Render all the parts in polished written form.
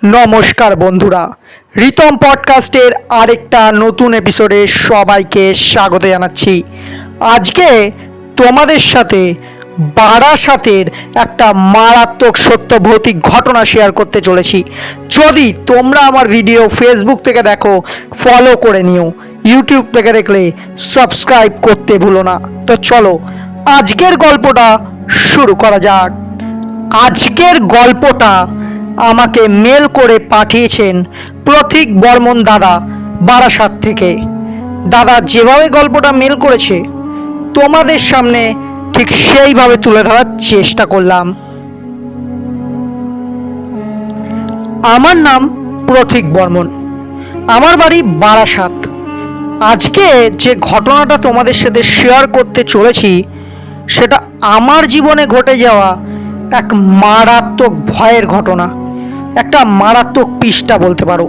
নমস্কার বন্ধুরা, রিতম পডকাস্টের আরেকটা নতুন এপিসোডে সবাইকে স্বাগত জানাচ্ছি। আজকে তোমাদের সাথে বারাসাতের একটা মারাত্মক সত্য ভৌতিক ঘটনা শেয়ার করতে চলেছি। যদি তোমরা আমার ভিডিও ফেসবুক থেকে দেখো, ফলো করে নিও। ইউটিউব থেকে দেখলে সাবস্ক্রাইব করতে ভুলো না। তো চলো আজকের গল্পটা শুরু করা যাক। আজকের গল্পটা আমাকে মেল করে পাঠিয়েছেন প্রতীক বর্মন দাদা, বারাসাত থেকে। দাদা যেভাবে গল্পটা মেল করেছে তোমাদের সামনে ঠিক সেইভাবে তুলে ধরার চেষ্টা করলাম। আমার নাম প্রতীক বর্মন, আমার বাড়ি বারাসাত। আজকে যে ঘটনাটা তোমাদের সাথে শেয়ার করতে চলেছি সেটা আমার জীবনে ঘটে যাওয়া এক মারাত্মক ভয়ের ঘটনা, একটা মারাত্মক পৃষ্ঠা বলতে পারো।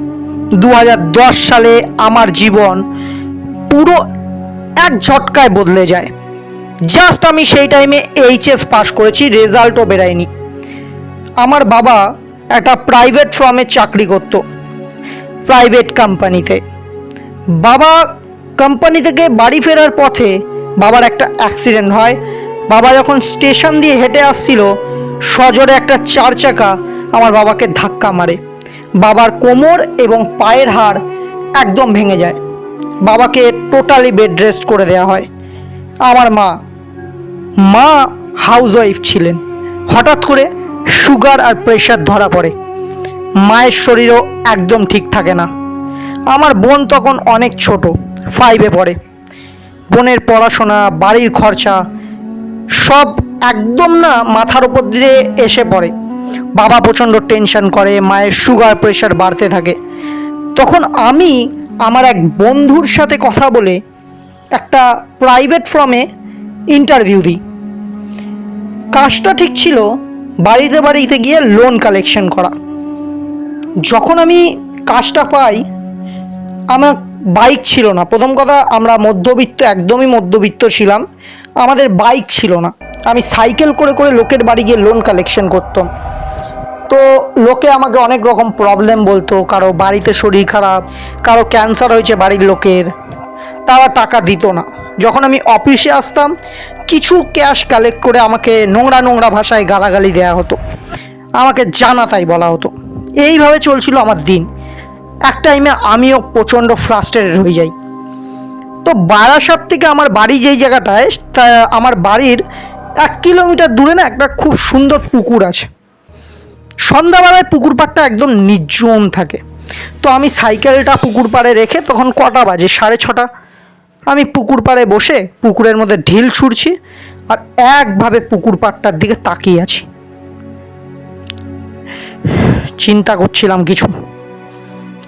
2010 সালে আমার জীবন পুরো এক ঝটকায় বদলে যায়। জাস্ট আমি সেই টাইমে এইচএস পাস করেছি, রেজাল্টও বেরায়নি। আমার বাবা একটা প্রাইভেট ফার্মে চাকরি করত, প্রাইভেট কোম্পানিতে। বাবা কোম্পানি থেকে বাড়ি ফেরার পথে বাবার একটা অ্যাক্সিডেন্ট হয়। বাবা যখন স্টেশন দিয়ে হেঁটে আসছিল, সজোরে একটা 4 চাকা আমার বাবাকে ধাক্কা মারে। বাবার কোমর এবং পায়ের হাড় একদম ভেঙে যায়। বাবাকে টোটালি বেড রেস্ট করে দেওয়া হয়। আমার মা হাউস ওয়াইফ ছিলেন। হঠাৎ করে সুগার আর প্রেশার ধরা পড়ে। মায়ের শরীরও একদম ঠিক থাকে না। আমার বোন তখন অনেক ছোট, 5-এ পড়ে। বোনের পড়াশোনা, বাড়ির খরচা সব একদম না মাথার উপর দিয়ে এসে পড়ে। বাবা প্রচণ্ড টেনশন করে, মায়ের সুগার প্রেশার বাড়তে থাকে। তখন আমি আমার এক বন্ধুর সাথে কথা বলে একটা প্রাইভেট ফার্মে ইন্টারভিউ দিই। কাজটা ঠিক ছিল বাড়িতে বাড়িতে গিয়ে লোন কালেকশন করা। যখন আমি কাজটা পাই, আমার বাইক ছিল না। প্রথম কথা, আমরা মধ্যবিত্ত, একদমই মধ্যবিত্ত ছিলাম। আমাদের বাইক ছিল না। আমি সাইকেল করে করে লোকের বাড়ি গিয়ে লোন কালেকশন করতাম। তো লোকে আমাকে অনেক রকম প্রবলেম বলতো। কারো বাড়িতে শরীর খারাপ, কারো ক্যান্সার হয়েছে বাড়ির লোকের, তারা টাকা দিত না। যখন আমি অফিসে আসতাম, কিছু ক্যাশ কালেক্ট করে আমাকে নোংরা নোংরা ভাষায় গালাগালি দেওয়া হতো, আমাকে জানা তাই বলা হতো। এইভাবে চলছিল আমার দিন। এক টাইমে আমিও প্রচণ্ড ফ্রাস্ট্রেটেড হয়ে যাই। তো বারাসাত থেকে আমার বাড়ি যেই জায়গাটায়, তা আমার বাড়ির 1 কিলোমিটার দূরে না একটা খুব সুন্দর পুকুর আছে। সন্ধ্যাবেলায় পুকুর পাড়টা একদম নির্জন থাকে। তো আমি সাইকেলটা পুকুর পাড়ে রেখে, তখন কটা বাজে, 6:30। আমি পুকুর পাড়ে বসে পুকুরের মধ্যে ঢিল ছুঁড়ছি আর একভাবে পুকুর পাড়টার দিকে তাকিয়ে আছি। চিন্তা করছিলাম কিছু,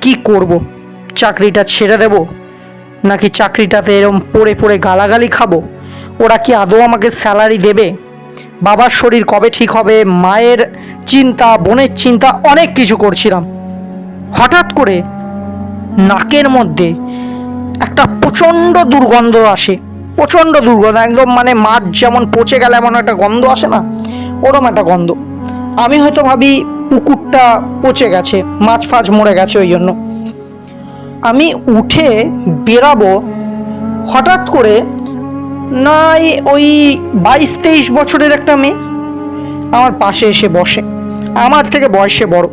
কি করব, চাকরিটা ছেড়ে দেব নাকি চাকরিটাতে এরম পড়ে পড়ে গালাগালি খাবো? ওরা কি আদৌ আমাকে স্যালারি দেবে? বাবার শরীর কবে ঠিক হবে? মায়ের চিন্তা, বোনের চিন্তা, অনেক কিছু করছিলাম। হঠাৎ করে নাকের মধ্যে একটা প্রচণ্ড দুর্গন্ধ আসে। প্রচণ্ড দুর্গন্ধ, একদম মানে মাছ যেমন পচে গেলে এমন একটা গন্ধ আসে না, ওরম একটা গন্ধ। আমি হয়তো ভাবি পুকুরটা পচে গেছে, মাছ ফাছ মরে গেছে, ওই জন্য আমি উঠে বেরাবো। হঠাৎ করে নাই ওই 22-23 বছরের একটা মেয়ে আমার পাশে এসে বসে, আমার থেকে বয়সে বড়।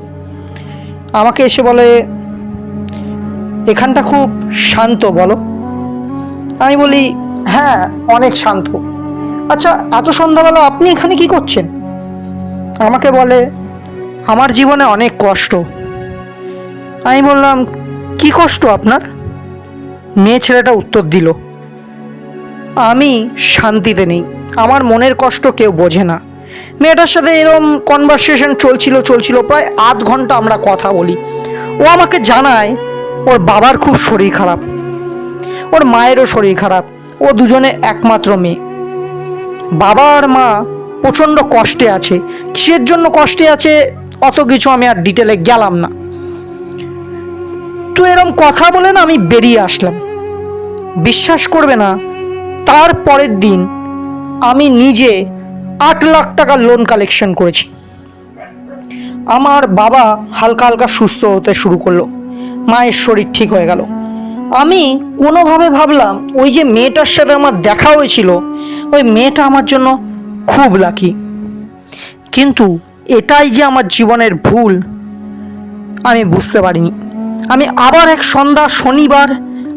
আমাকে এসে বলে, এখানটা খুব শান্ত বলো? আমি বলি, হ্যাঁ অনেক শান্ত। আচ্ছা, এত সন্ধ্যাবেলা আপনি এখানে কি করছেন? আমাকে বলে, আমার জীবনে অনেক কষ্ট। আমি বললাম, কি কষ্ট আপনার? মেয়ে ছেলেটা উত্তর দিল, আমি শান্তিতে নেই, আমার মনের কষ্ট কেউ বোঝে না। মেয়েটার সাথে এরম কনভারসেশন চলছিল প্রায় আধ ঘন্টা আমরা কথা বলি। ও আমাকে জানায় ওর বাবার খুব শরীর খারাপ, ওর মায়েরও শরীর খারাপ, ও দুজনে একমাত্র মেয়ে। বাবা আর মা প্রচণ্ড কষ্টে আছে। কিসের জন্য কষ্টে আছে অত কিছু আমি আর ডিটেলে গেলাম না। তো এরম কথা বলে না আমি বেরিয়ে আসলাম। বিশ্বাস করবে না, তার পরের দিন আমি নিজে 8 লাখ টাকা লোন কালেকশন করেছি। আমার বাবা হালকা হালকা সুস্থ হতে শুরু করলো, মায়ের শরীর ঠিক হয়ে গেল। আমি কোনোভাবে ভাবলাম ওই যে মেয়েটার সাথে আমার দেখা হয়েছিল, ওই মেয়েটা আমার জন্য খুব লাকি। কিন্তু এটাই যে আমার জীবনের ভুল আমি বুঝতে পারিনি। আমি আবার এক সন্ধ্যা শনিবার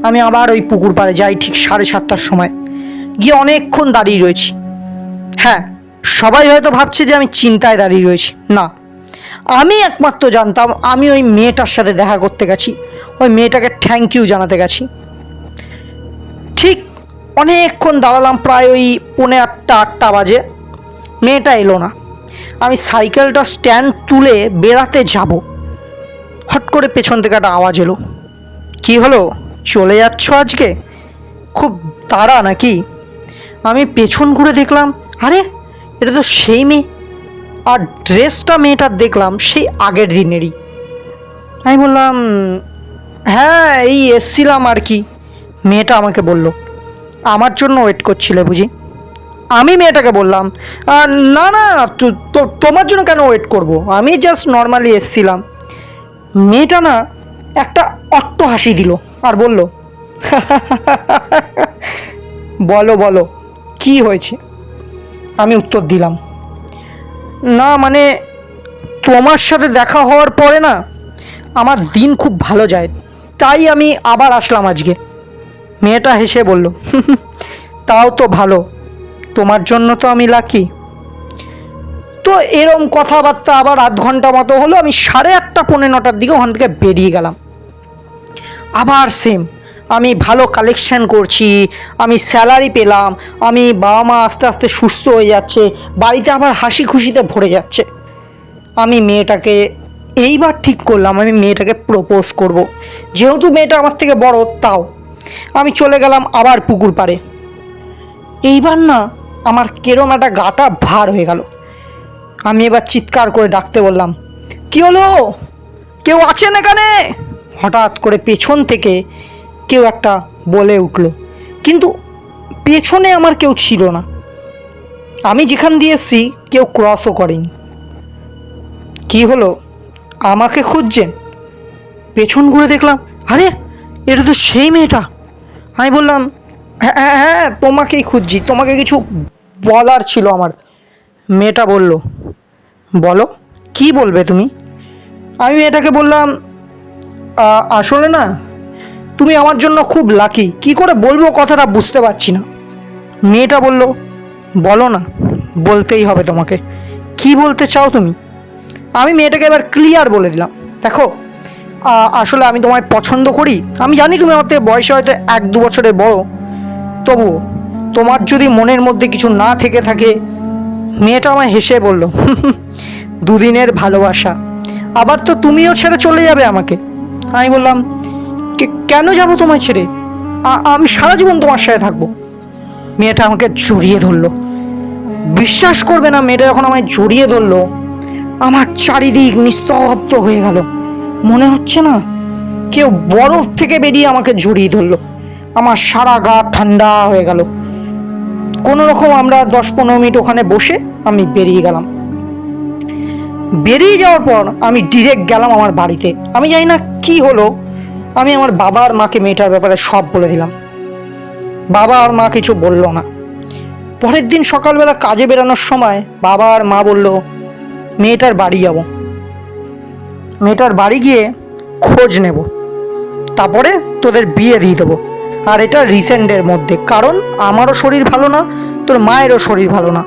আমি আবার ওই পুকুর পাড়ে যাই ঠিক 7:30টার সময়। গিয়ে অনেকক্ষণ দাঁড়িয়ে রয়েছি। হ্যাঁ, সবাই হয়তো ভাবছে যে আমি চিন্তায় দাঁড়িয়ে রয়েছি। না, আমি একমাত্র জানতাম আমি ওই মেয়েটার সাথে দেখা করতে গেছি, ওই মেয়েটাকে থ্যাংক ইউ জানাতে গেছি। ঠিক অনেকক্ষণ দাঁড়ালাম, প্রায় ওই 7:45-8টা বাজে। মেয়েটা এলো না। আমি সাইকেলটা স্ট্যান্ড তুলে বেরাতে যাব, হট করে পেছন থেকে একটা আওয়াজ এলো। কি হলো, চলে যাচ্ছ আজকে? খুব তাড়া নাকি? আমি পেছন ঘুরে দেখলাম, আরে এটা তো সেই মেয়ে। আর ড্রেসটা মেয়েটার দেখলাম সেই আগের দিনেরই। আমি বললাম, হ্যাঁ এই এসছিলাম আর কি। মেয়েটা আমাকে বলল, আমার জন্য ওয়েট করছিলে বুঝি? আমি মেয়েটাকে বললাম, না না, তোমার জন্য কেন ওয়েট করব, আমি জাস্ট নর্মালি এসছিলাম। মেয়েটা না একটা অট্ট হাসি দিল আর বলল, বলো বলো কি হয়েছে? আমি উত্তর দিলাম, না মানে তোমার সাথে দেখা হওয়ার পরে না আমার দিন খুব ভালো যায়, তাই আমি আবার আসলাম আজকে। মেয়েটা হেসে বলল, তাও তো ভালো, তোমার জন্য তো আমি লাকি। তো এরম কথাবার্তা আবার আধ ঘন্টা মতো হলো। আমি 8:30 পৌনে 9টার দিকে ওখান থেকে বেরিয়ে গেলাম। আবার সেম, আমি ভালো কালেকশন করছি, আমি স্যালারি পেলাম, আমি বাবা মা আস্তে আস্তে সুস্থ হয়ে যাচ্ছে, বাড়িতে আবার হাসি খুশিতে ভরে যাচ্ছে। আমি মেয়েটাকে এইবার ঠিক করলাম আমি মেয়েটাকে প্রপোজ করব। যেহেতু মেয়েটা আমার থেকে বড়, তাও আমি চলে গেলাম আবার পুকুর পাড়ে। এইবার না আমার কেরম একটা গাটা ভার হয়ে গেল। আমি এবার চিৎকার করে ডাকতে বললাম, কি হলো, কেউ আছেন এখানে? হঠাৎ করে পেছন থেকে কেউ একটা বলে উঠল, কিন্তু পেছনে আমার কেউ ছিল না। আমি যেখান দিয়ে এসছি কেউ ক্রসও করেনি। কি হলো, আমাকে খুঁজছেন? পেছন ঘুরে দেখলাম, আরে এটা তো সেই মেয়েটা। আমি বললাম, হ্যাঁ হ্যাঁ হ্যাঁ, তোমাকেই খুঁজছি, তোমাকে কিছু বলার ছিল আমার। মেয়েটা বলল, বলো কি বলবে তুমি? আমি মেয়েটাকে বললাম, আসলে না তুমি আমার জন্য খুব লাকি, কি করে বলবো কথাটা বুঝতে পারছি না। মেয়েটা বলল, বলো না, বলতেই হবে তোমাকে, কি বলতে চাও তুমি? আমি মেয়েটাকে এবার ক্লিয়ার বলে দিলাম, দেখো আসলে আমি তোমায় পছন্দ করি। আমি জানি তুমি আমার থেকে বয়সে হয়তো 1-2 বছরের বড়, তবুও তোমার যদি মনের মধ্যে কিছু না থেকে থাকে। মেয়েটা আমায় হেসে বলল, দুদিনের ভালোবাসা, আবার তো তুমিও ছেড়ে চলে যাবে আমাকে। আমি বললাম, কেন যাবো তোমায় ছেড়ে? আমি সারা জীবন তোমার সাথে থাকবো। মেয়েটা আমাকে জড়িয়ে ধরলো। বিশ্বাস করবে না, মেয়েটা যখন আমায় জড়িয়ে ধরলো আমার চারিদিক নিস্তব্ধ হয়ে গেল। মনে হচ্ছে না কেউ বরফ থেকে বেরিয়ে আমাকে জড়িয়ে ধরলো। আমার সারা গা ঠান্ডা হয়ে গেল। কোনো রকম আমরা 10-15 মিনিট ওখানে বসে আমি বেরিয়ে গেলাম। বেরিয়ে যাওয়ার পর আমি ডিরেক্ট গেলাম আমার বাড়িতে। আমি জানি না কি হলো, আমি আমার বাবা আর মাকে মেয়েটার ব্যাপারে সব বলে দিলাম। বাবা আর মা কিছু বললো না। পরের দিন সকালবেলা কাজে বেরানোর সময় বাবা আর মা বলল, মেয়েটার বাড়ি যাব, মেয়েটার বাড়ি গিয়ে খোঁজ নেব, তারপরে তোদের বিয়ে দিয়ে দেবো। আর এটা রিসেন্টের মধ্যে, কারণ আমারও শরীর ভালো না, তোর মায়েরও শরীর ভালো না।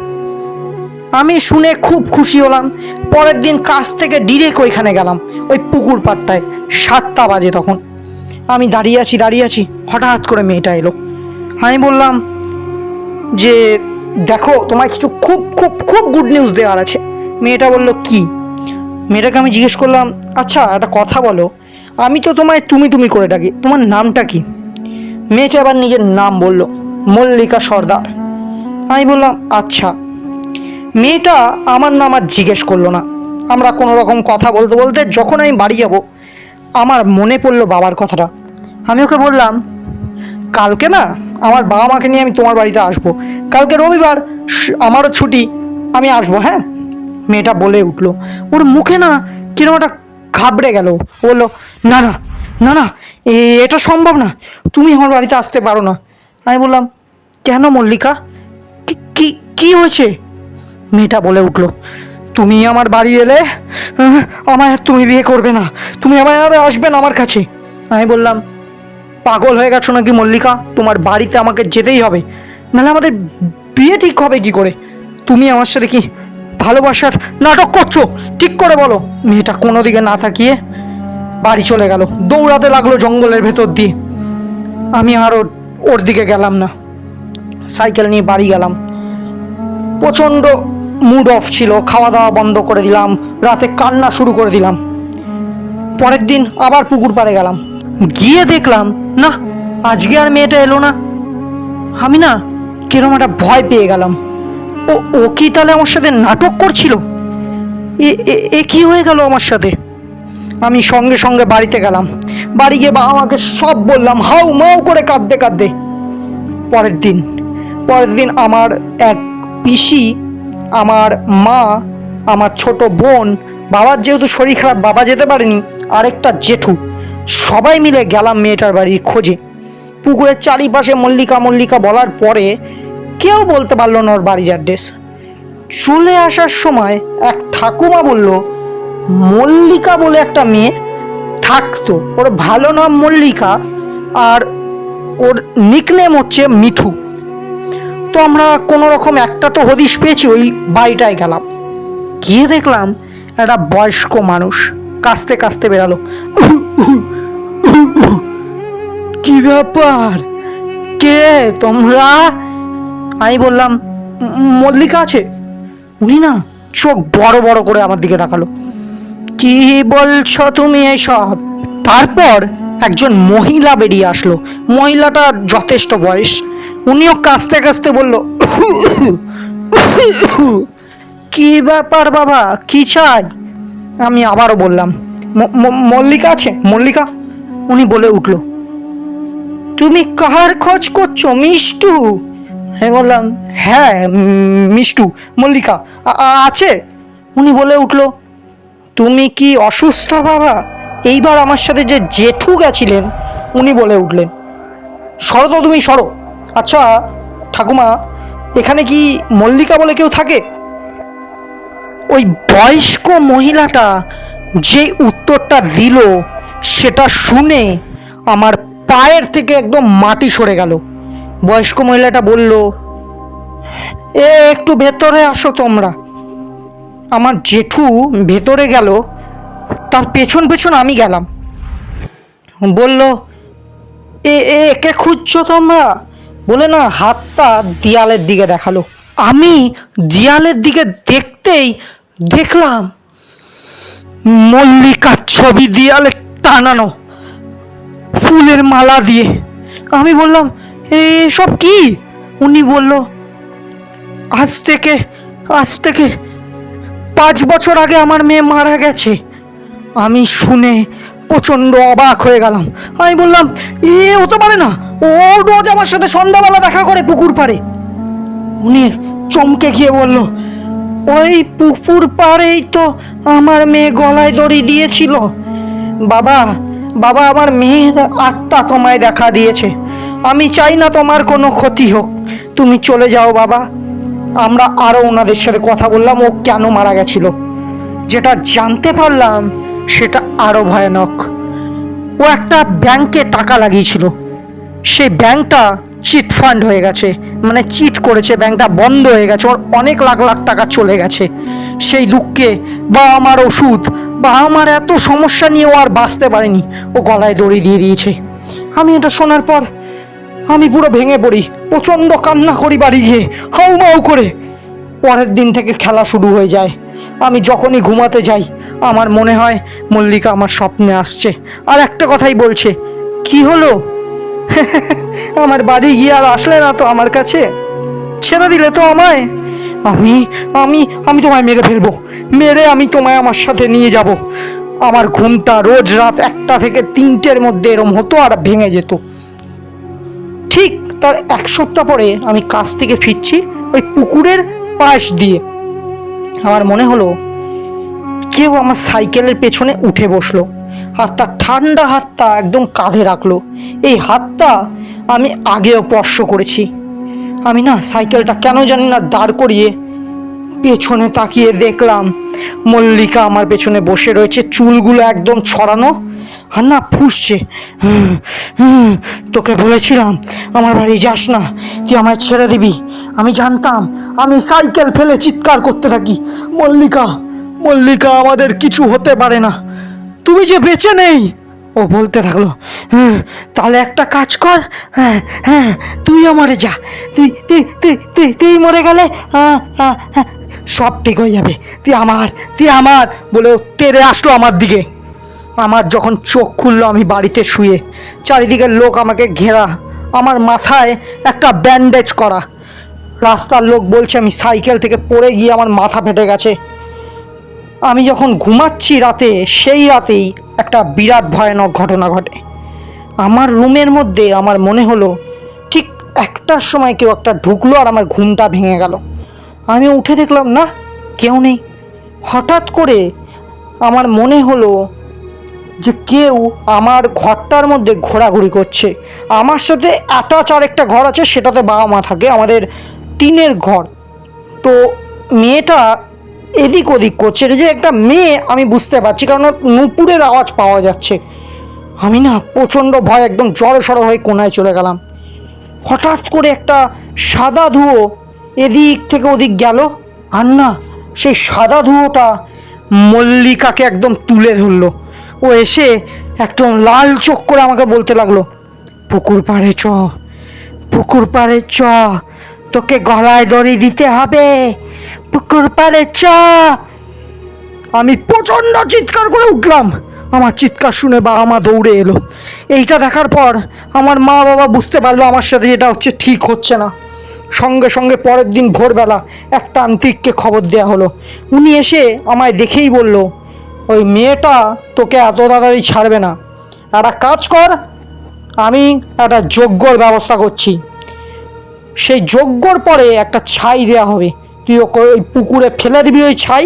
আমি শুনে খুব খুশি হলাম। পরের দিন কাজ থেকে ডিরেক্ট ওইখানে গেলাম, ওই পুকুর পাড়টায়। 7টা বাজে তখন। আমি দাঁড়িয়ে আছি, হঠাৎ করে মেয়েটা এলো। আমি বললাম যে, দেখো তোমায় কিছু খুব খুব খুব গুড নিউজ দেওয়ার আছে। মেয়েটা বলল, কি? মেয়েটাকে আমি জিজ্ঞেস করলাম, আচ্ছা একটা কথা বলো, আমি তো তোমায় তুমি তুমি করে ডাকি, তোমার নামটা কি? মেয়েটা আবার নিজের নাম বলল, মল্লিকা সর্দার। আমি বললাম, আচ্ছা। মেয়েটা আমার নাম আর জিজ্ঞেস করলো না। আমরা কোনো রকম কথা বলতে বলতে যখন আমি বাড়ি যাব, আমার মনে পড়লো বাবার কথাটা। আমি ওকে বললাম, কালকে না আমার বাবা মাকে নিয়ে আমি তোমার বাড়িতে আসবো, কালকে রবিবার, আমারও ছুটি, আমি আসবো, হ্যাঁ? মেয়েটা বলে উঠলো। ওর মুখে না কিরম একটা ঘাবড়ে গেল। বললো, না না না না, এটা সম্ভব না, তুমি আমার বাড়িতে আসতে পারো না। আমি বললাম, কেন মল্লিকা, কি কি হয়েছে? মেয়েটা বলে উঠলো, তুমি আমার বাড়ি এলে আমায় আর তুমি বিয়ে করবে না, তুমি আমায় আর আসবে না আমার কাছে। আমি বললাম, পাগল হয়ে গেছো নাকি মল্লিকা, তোমার বাড়িতে আমাকে যেতেই হবে, নাহলে আমাদের বিয়ে ঠিক হবে কি করে? তুমি আমার সাথে কি ভালোবাসার নাটক করছো? ঠিক করে বলো। মেয়েটা কোনো দিকে না তাকিয়ে বাড়ি চলে গেল, দৌড়াতে লাগলো জঙ্গলের ভেতর দিয়ে। আমি আর ওর দিকে গেলাম না, সাইকেল নিয়ে বাড়ি গেলাম। প্রচণ্ড মুড অফ ছিল, খাওয়া দাওয়া বন্ধ করে দিলাম, রাতে কান্না শুরু করে দিলাম। পরের দিন আবার পুকুর পাড়ে গেলাম, গিয়ে দেখলাম না, আজকে আর মেয়েটা এলো না। আমি না কিরম একটা ভয় পেয়ে গেলাম। ও কি তাহলে আমার সাথে নাটক করছিল? এ কি হয়ে গেল আমার সাথে? আমি সঙ্গে সঙ্গে বাড়িতে গেলাম, বাড়ি গিয়ে বাবা মাকে সব বললাম, হাউ মাউ করে কাঁদতে কাঁদতে। পরের দিন আমার এক পিসি, আমার মা, আমার ছোট বোন, বাবার যেহেতু শরীর খারাপ বাবা যেতে পারেনি, আরেকটা জেঠু, সবাই মিলে গেলাম মেয়েটার বাড়ির খোঁজে। পুকুরের চারিপাশে মল্লিকা মল্লিকা বলার পরে কেউ বলতে পারলো না ওর বাড়ির অ্যাড্রেস। চলে আসার সময় এক ঠাকুমা বলল, মল্লিকা বলে একটা মেয়ে থাকতো, ওর ভালো নাম মল্লিকা, আর ওর নিকনেম হচ্ছে মিঠু। তো আমরা কোনো রকম একটা তো হদিশ পেয়েছি, ওই বাড়িটায় গেলাম। গিয়ে দেখলাম একটা বয়স্ক মানুষ কাস্তে কাস্তে বেরালো। কি ব্যাপার, কে তোমরা? আমি বললাম, মল্লিকা আছে। উনি না চোখ বড় বড় করে আমার দিকে তাকালো, কি বলছো তুমি এসব? তারপর একজন মহিলা বেরিয়ে আসলো, মহিলাটা যথেষ্ট বয়স, উনিও কাস্তে কাস্তে বলল, কি ব্যাপার বাবা, কি চাই? আমি আবারও বললাম, মল্লিকা আছে, মল্লিকা। উনি বলে উঠলো, তুমি কার খোঁজ করছো, মিষ্টু? আমি বললাম, হ্যাঁ মিষ্টু, মল্লিকা আছে। উনি বলে উঠলো, তুমি কি অসুস্থ বাবা? এইবার আমার সাথে যে জেঠু গেছিলেন উনি বলে উঠলেন, সরো তো তুমি, সরো। আচ্ছা ঠাকুমা, এখানে কি মল্লিকা বলে কেউ থাকে? ওই বয়স্ক মহিলাটা যে উত্তরটা দিল সেটা শুনে আমার পায়ের থেকে একদম মাটি সরে গেল। বয়স্ক মহিলাটা বলল, একটু ভেতরে আসো তোমরা। আমার জেঠু ভেতরে গেল, তার পেছন পেছন আমি গেলাম। বলল, একে খুঁজছো তোমরা? বলে না হাতটা দেয়ালের দিকে দেখালো। আমি দেয়ালের দিকে দেখতেই দেখলাম মল্লিকার ছবি দেয়ালে টানানো ফুলের মালা দিয়ে। আমি বললাম, এসব কি? উনি বলল, আজ থেকে 5 বছর আগে আমার মেয়ে মারা গেছে। আমি শুনে প্রচণ্ড অবাক হয়ে গেলাম। আমি বললাম, হতে পারে না, ও রোজ আমার সাথে সন্ধ্যাবেলা দেখা করে পুকুর পাড়ে। উনি চমকে গিয়ে বলল, ওই পুকুর পাড়েই তো আমার মেয়ে গলায় দড়ি দিয়েছিল। বাবা, আমার মেয়ের আত্মা তোমায় দেখা দিয়েছে, আমি চাই না তোমার কোনো ক্ষতি হোক, তুমি চলে যাও বাবা। আমরা আরও ওনাদের সাথে কথা বললাম ও কেন মারা গেছিল। যেটা জানতে পারলাম সেটা আরও ভয়ানক। ও একটা ব্যাংকে টাকা লাগিয়েছিল, সেই ব্যাংকটা চিট ফান্ড হয়ে গেছে, মানে চিট করেছে, ব্যাংকটা বন্ধ হয়ে গেছে, ওর অনেক লাখ লাখ টাকা চলে গেছে। সেই দুঃখে বা আমার ওষুধ বা আমার এত সমস্যা নিয়ে ও আর বাঁচতে পারেনি, ও গলায় দড়ি দিয়ে দিয়েছে। আমি এটা শোনার পর আমি পুরো ভেঙে পড়ি, প্রচণ্ড কান্না করি বাড়ি গিয়ে হাউমাউ করে। পরের দিন থেকে খেলা শুরু হয়ে যায়। আমি যখনই ঘুমাতে যাই আমার মনে হয় মল্লিকা আমার স্বপ্নে আসছে আর একটা কথাই বলছে, কি হলো? আমার বাড়ি গিয়ে আর আসলে না তো আমার কাছে, ছেড়ে দিলে তো আমায়। আমি আমি আমি তোমায় মেরে ফেলবো, মেরে আমি তোমায় আমার সাথে নিয়ে যাব। আমার ঘুমটা রোজ রাত 1টা থেকে 3টের মধ্যে এরম হতো আর ভেঙে যেত। ঠিক তার 1 সপ্তাহ পরে আমি কাজ থেকে ফিরছি ওই পুকুরের পাশ দিয়ে। আমার মনে হলো কেউ আমার সাইকেলের পেছনে উঠে বসলো, আর তার ঠান্ডা হাতটা একদম কাঁধে রাখলো। এই হাতটা আমি আগেও স্পর্শ করেছি। আমি না সাইকেলটা কেন জানি না দাঁড় করিয়ে পেছনে তাকিয়ে দেখলাম মল্লিকা আমার পেছনে বসে রয়েছে, চুলগুলো একদম ছড়ানো, আর না ফুঁসছে। তোকে বলেছিলাম আমার বাড়ি যাস না, তুই আমায় ছেড়ে দিবি। আমি জানতাম। আমি সাইকেল ফেলে চিৎকার করতে থাকি, মল্লিকা, মল্লিকা, আমাদের কিছু হতে পারে না, তুমি যে বেঁচে নেই। ও বলতে থাকলো, তাহলে একটা কাজ কর, হ্যাঁ হ্যাঁ, তুইও মরে যা, তুই তুই তুই তুই তুই মরে গেলে হ্যাঁ হ্যাঁ হ্যাঁ সব ঠিক হয়ে যাবে, তুই আমার, তুই আমার, বলে ও তেড়ে আসলো আমার দিকে। আমার যখন চোখ খুললো আমি বাড়িতে শুয়ে, চারিদিকে লোক আমাকে ঘেরা, আমার মাথায় একটা ব্যান্ডেজ করা। রাস্তার লোক বলছে আমি সাইকেল থেকে পড়ে গিয়ে আমার মাথা ফেটে গেছে। আমি যখন ঘুমাচ্ছি রাতে, সেই রাতেই একটা বিরাট ভয়ানক ঘটনা ঘটে। আমার রুমের মধ্যে আমার মনে হলো ঠিক একটার সময় কেউ একটা ঢুকলো আর আমার ঘুমটা ভেঙে গেল। আমি উঠে দেখলাম না, কেউ নেই। হঠাৎ করে আমার মনে হলো যে কেউ আমার ঘরটার মধ্যে ঘোরাঘুরি করছে। আমার সাথে অ্যাটাচ আর একটা ঘর আছে, সেটাতে বাবা মা থাকে, আমাদের টিনের ঘর। তো মেয়েটা এদিক ওদিক করছে, এটা যে একটা মেয়ে আমি বুঝতে পারছি, কারণ ওর নুপুরের আওয়াজ পাওয়া যাচ্ছে। আমি না প্রচণ্ড ভয়, একদম জড়সড় হয়ে কোনায় চলে গেলাম। হঠাৎ করে একটা সাদা ধুয়ো এদিক থেকে ওদিক গেল, আর না সেই সাদা ধুয়োটা মল্লিকাকে একদম তুলে ধরলো। ও এসে একদম লাল চোখ করে আমাকে বলতে লাগলো, পুকুর পাড়ে চ, পুকুর পাড়ে চ, তোকে গলায় দড়ি দিতে হবে, পুকুর পাড়ে চ। আমি প্রচণ্ড চিৎকার করে উঠলাম। আমার চিৎকার শুনে বাবা মা দৌড়ে এলো। এইটা দেখার পর আমার মা বাবা বুঝতে পারলো আমার সাথে যেটা হচ্ছে ঠিক হচ্ছে না। সঙ্গে সঙ্গে পরের দিন ভোরবেলা এক তান্ত্রিককে খবর দেওয়া হলো। উনি এসে আমায় দেখেই বলল, ওই মেয়েটা তোকে এত তাড়াতাড়ি ছাড়বে না, একটা কাজ কর, আমি একটা যজ্ঞর ব্যবস্থা করছি। সেই যজ্ঞর পরে একটা ছাই দেওয়া হবে, তুই ওকে ওই পুকুরে ফেলে দিবি, ওই ছাই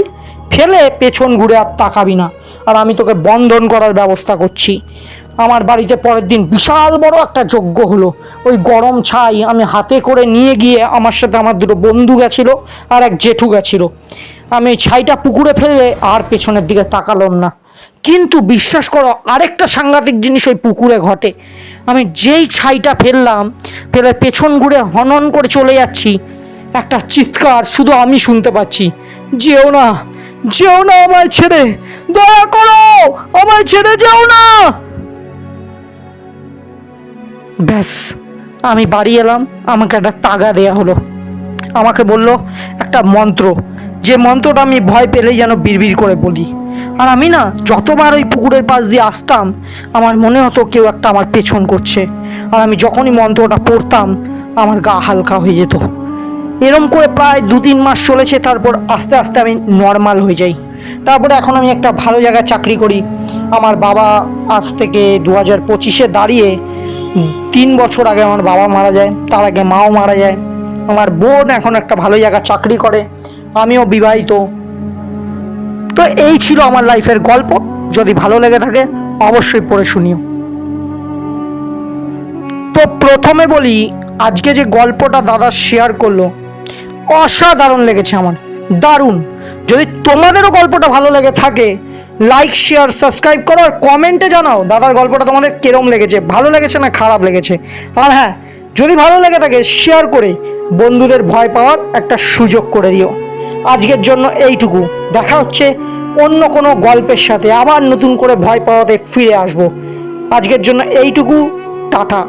ফেলে পেছন ঘুরে আর তাকাবি না, আর আমি তোকে বন্ধন করার ব্যবস্থা করছি। আমার বাড়িতে পরের দিন বিশাল বড় একটা যজ্ঞ হলো। ওই গরম ছাই আমি হাতে করে নিয়ে গিয়ে, আমার সাথে আমার দুটো বন্ধু গেছিলো আর এক জেঠু গেছিলো। আমি ওই ছাইটা পুকুরে ফেললে আর পেছনের দিকে তাকালাম না। কিন্তু বিশ্বাস করো, আরেকটা সাংঘাতিক জিনিস ওই পুকুরে ঘটে। আমি যেই ছাইটা ফেললাম, ফেলে পেছন ঘুরে হনন করে চলে যাচ্ছি, একটা চিৎকার শুধু আমি শুনতে পাচ্ছি, যেও না, যেও না আমায় ছেড়ে, দয়া করো আমায় ছেড়ে যেও না। ব্যাস, আমি বাড়ি এলাম, আমাকে একটা তাগা দেয়া হলো। আমাকে বলল একটা মন্ত্র, যে মন্ত্রটা আমি ভয় পেলেই যেন বিড়বিড় করে বলি। আর আমি না যতবার ওই পুকুরের পাশ দিয়ে আসতাম, আমার মনে হতো কেউ একটা আমার পেছন করছে। আর আমি যখনই মন্ত্রটা পড়তাম, আমার গা হালকা হয়ে যেত। এরম করে প্রায় 2-3 মাস চলেছে। তারপর আস্তে আস্তে আমি নর্মাল হয়ে যাই। তারপরে এখন আমি একটা ভালো জায়গায় চাকরি করি। আমার বাবা আজ থেকে 2025-এ দাঁড়িয়ে 3 বছর আগে আমার বাবা মারা যায়, তার আগে মাও মারা যায়। আমার বোন এখন একটা ভালো জায়গায় চাকরি করে, আমিও বিবাহিত। তো এই ছিল আমার লাইফের গল্প। যদি ভালো লেগে থাকে অবশ্যই পড়ে শুনিও। তো প্রথমে বলি, আজকে যে গল্পটা দাদা শেয়ার করলো, অসাধারণ লেগেছে আমার, দারুণ। যদি তোমাদেরও গল্পটা ভালো লেগে থাকে, লাইক শেয়ার সাবস্ক্রাইব করো, আর কমেন্টে জানাও দাদার গল্পটা তোমাদের কিরম লেগেছে, ভালো লেগেছে না খারাপ লেগেছে। আর হ্যাঁ, যদি ভালো লেগে থাকে শেয়ার করে বন্ধুদের ভয় পাওয়ার একটা সুযোগ করে দিও। আজকের জন্য এইটুকু। দেখা হচ্ছে অন্য কোনো গল্পের সাথে, আবার নতুন করে ভয় পাওয়াতে ফিরে আসবো। আজকের জন্য এইটুকু, টাটা।